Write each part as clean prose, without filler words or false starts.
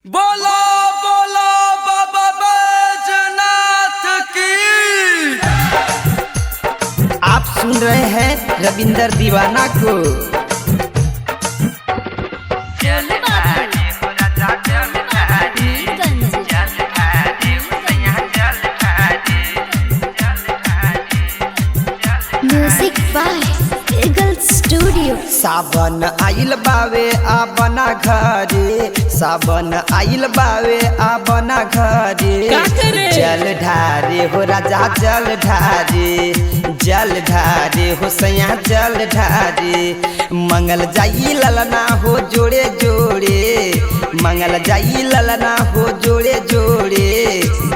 बोलो बोलो बाबा बैजनाथ की। आप सुन रहे हैं रविंदर दीवाना को। Music by Eagle studio. सावन आइल बावे आ बना घरे, सावन आइल बावे आ बना घरे। जल ढारे हो राजा जल ढारे, जल ढारे हो सैया जल ढारे। मंगल जाई ललना हो जोड़े जोड़े, मंगल जाई ललना हो जोड़े जोड़े।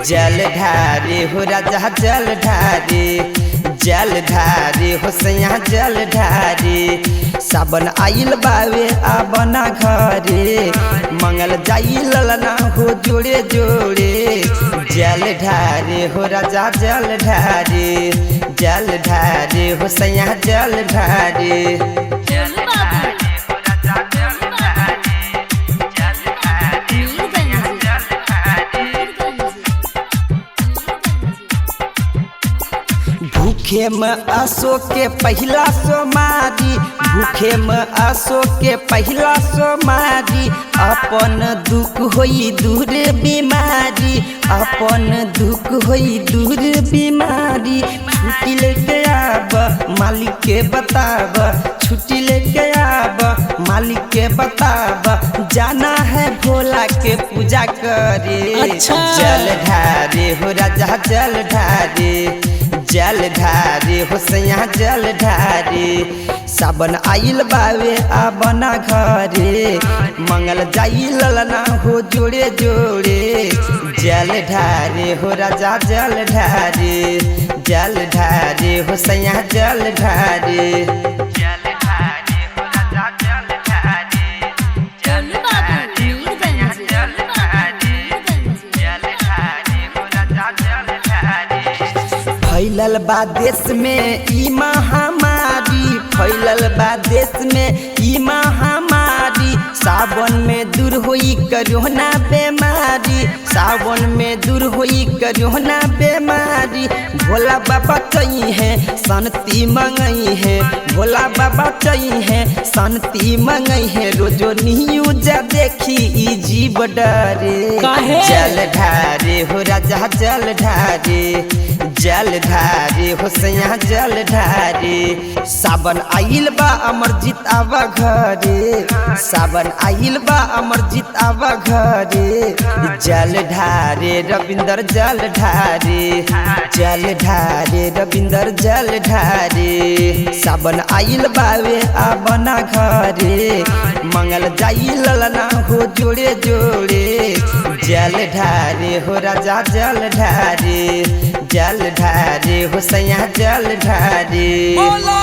जल ढारे हो राजा जल ढारे, जल ढारे हो सैया जल ढारे। सावन आइल बावे आ बना घरे, मंगल जाई ललना हो जोड़े जोड़े। जल ढारे हो राजा जल ढारे, जल ढारे हो सैया जल ढारे। भूखे में असो के पहला सोमारी, भूखे में असो के पहला सोमारी। अपन दुख होई दूर बीमारी, अपन दुख होई दूर बीमारी। छुट्टी लेके आब मालिक के बताब, छुट्टी लेके आब मालिक के बताब। जाना है भोला के पूजा करे। जल ढारे हो राजा जल ढारे, जल ढारे हो सैया जल ढारे। सावन आइल बावे आ बना घरे, मंगल जाई ललना हो जोड़े जोड़े। जल ढारे हो राजा जल ढारे, जल ढारे हो सैया जल ढारे। फैलल बा देश में ई महामारी, फैलल बा देश में ई महामारी। सावन में दूर होई कोरोना बीमारी, सावन में दूर होई कोरोना बीमारी। भोला बाबा कही है शांति मंगई है, भोला बाबा कही है शांति मंगई है। रोजो न्यूज देखी ई जीव डरे। जल ढारे हो राजा जल ढारे, जल ढारे हो सैया जल ढारे। सावन आइल बा अमरजीत आवा घरे, सावन आइल बा अमरजीत आवा घरे। जल ढारे रविंदर जल ढारे, जल ढारे रविंदर जल ढारे। सावन आइल बावे आ बना घरे, मंगल जाई ललना हो जोड़े जोड़े। जल ढारे हो राजा जल ढारे, जल ढारे हो सैया जल ढारे। बोलो